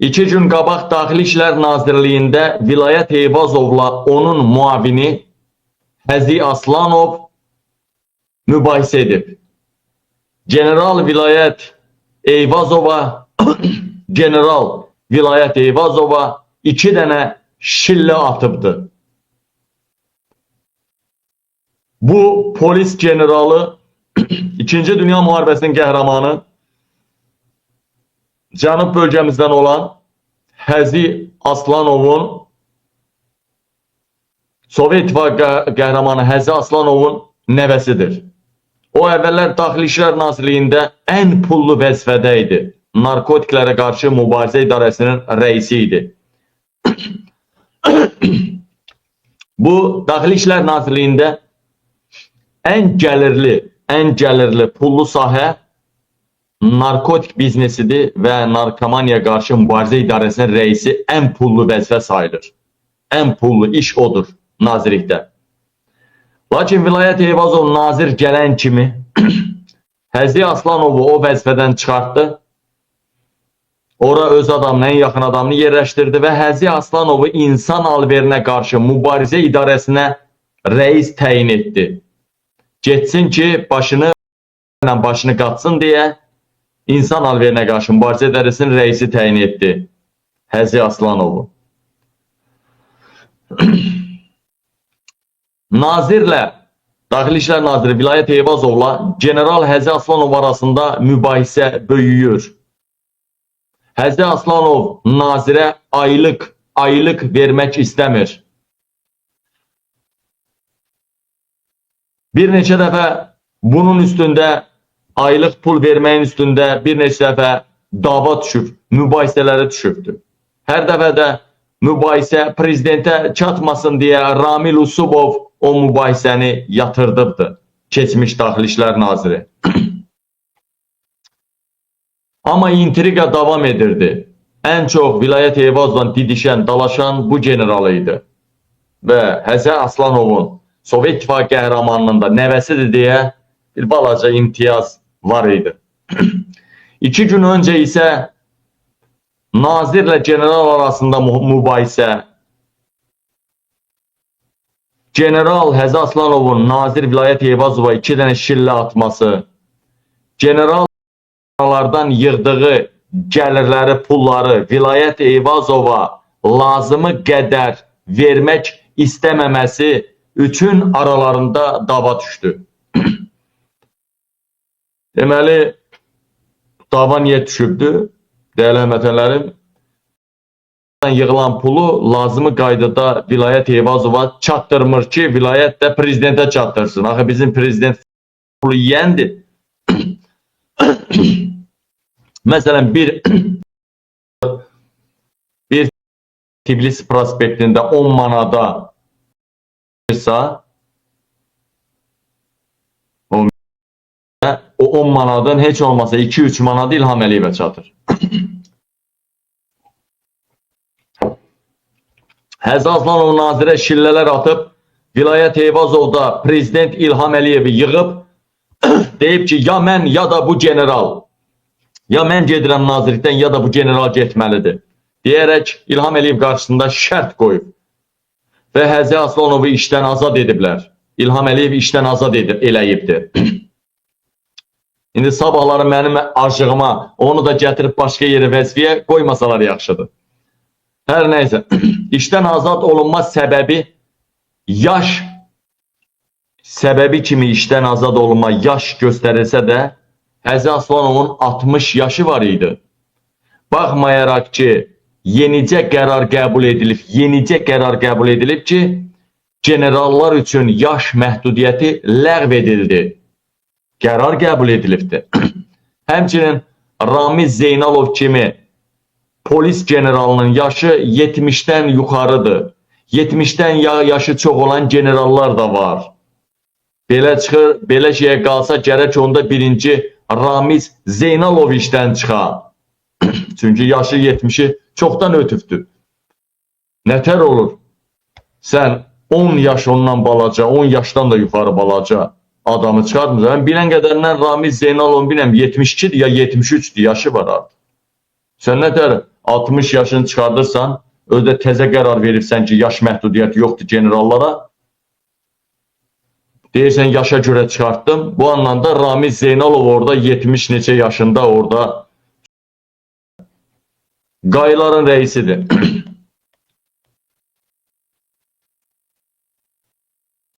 2 gün qabaq Daxili İşlər Nazirliyində Vilayət Eyvazovla onun muavini Həzi Aslanov mübahisə edib. General Vilayət Eyvazova 2 dənə şillə atıbdı. Bu polis generalı 2-ci Dünya Müharibəsinin qəhrəmanı Cənub bölgəmizdən olan Həzi Aslanovun, Sovet İttifaqı qəhrəmanı Həzi Aslanovun nəvəsidir. O əvvəllər Daxili İşlər Nazirliyində ən pullu vəzifədə idi. Narkotiklərə qarşı mübarizə idarəsinin rəisi idi. Bu Daxili İşlər Nazirliyində ən gəlirli pullu sahə narkotik biznesidir və narkomaniya qarşı mübarizə idarəsinin rəisi ən pullu vəzifə sayılır. Ən pullu iş odur nazirlikdə. Lakin Vilayət Eyvazov nazir gələn kimi Həzi Aslanovu o vəzifədən çıxartdı. Ora öz adamını, ən yaxın adamını yerləşdirdi və Həzi Aslanovu insan alverinə qarşı mübarizə idarəsinə rəis təyin etdi. Getsin ki, başını qatsın deyə insan alverinə qarşı mübarizə idarəsinin rəisi təyin etdi Həzi Aslanovu. Nazirlə, Daxili İşlər Naziri Vilayət Eyvazovla General Həzi Aslanov arasında mübahisə böyüyür. Həzi Aslanov nazirə aylıq vermək istəmir. Bir neçə dəfə bunun üstündə, aylıq pul verməyin üstündə bir neçə dəfə dava düşüb, mübahisələri düşübdür. Hər dəfə də mübahisə prezidentə çatmasın deyə Ramil Usubov o mübahisəni yatırdıbdı, keçmiş Daxili İşlər Naziri. Amma intriqa davam edirdi. Ən çox Vilayət Eyvazovla didişən, dalaşan bu general idi. Və Həzi Aslanovun Sovet İttifaqı qəhrəmanının da nəvəsidir deyə bir balaca imtiyaz var idi. 2 gün öncə isə nazirlə general arasında mübahisə, General Həzi Aslanovun nazir Vilayət Eyvazova 2 dənə şillə atması, generallardan yığdığı gəlirləri, pulları Vilayət Eyvazova lazımı qədər vermək istəməməsi üçün aralarında dava düşdü. Deməli, dava niyə düşübdür? Dəyərli həmvətənlərim, yığılan pulu lazımı qaydada Vilayət Eyvazova çatdırmır ki, vilayət də prezidentə çatdırsın. Axı bizim prezident pulu yiyəndir. Məsələn, bir Tiflis prospektində 10 manada o 10 manadın heç olmasa 2-3 manadı İlham Əliyevə çatır. Həzi Aslanov nazirə şillələr atıb, Vilayət Eyvazov da prezident İlham Əliyevi yığıb, deyib ki, ya mən ya da bu general, ya mən gedirəm nazirlikdən ya da bu general getməlidir, deyərək İlham Əliyev qarşısında şərt qoyub və Həzi Aslanovu işdən azad ediblər. İlham Əliyev işdən azad eləyibdir. İndi sabahları mənim acığıma onu da gətirib başqa yerə vəzifəyə qoymasalar yaxşıdır. Hər nəysə, işdən azad olunma səbəbi yaş səbəbi kimi işdən azad olunma yaş göstərilsə də Həzi Aslanovun 60 yaşı var idi. Baxmayaraq ki, yenicə qərar qəbul edilib ki, generallar üçün yaş məhdudiyyəti ləğv edildi. Qərar qəbul edilibdir. Həmçinin Ramiz Zeynalov kimi polis generalının yaşı 70-dən yuxarıdır. 70-dən yaşı çox olan generallar da var. Belə çıxır, belə şeyə qalsa gərək onda birinci Ramiz Zeynalov işdən çıxa. Çünki yaşı 70-i çoxdan ötübdür. Nətər olur? Sən 10 yaş ondan balaca, 10 yaşdan da yuxarı balaca adamı çıxartmırsan. Bilən qədərindən Ramiz Zeynalov biləm 72-dir ya 73-dir yaşı var artıq. Sən nətər 60 yaşını çıxardırsan, özdə təzə qərar veribsən ki, yaş məhdudiyyəti yoxdur generallara. Deyirsən, yaşa görə çıxartdım. Bu anlamda Ramiz Zeynalov orada 70 neçə yaşında orada qayıların rəisidir.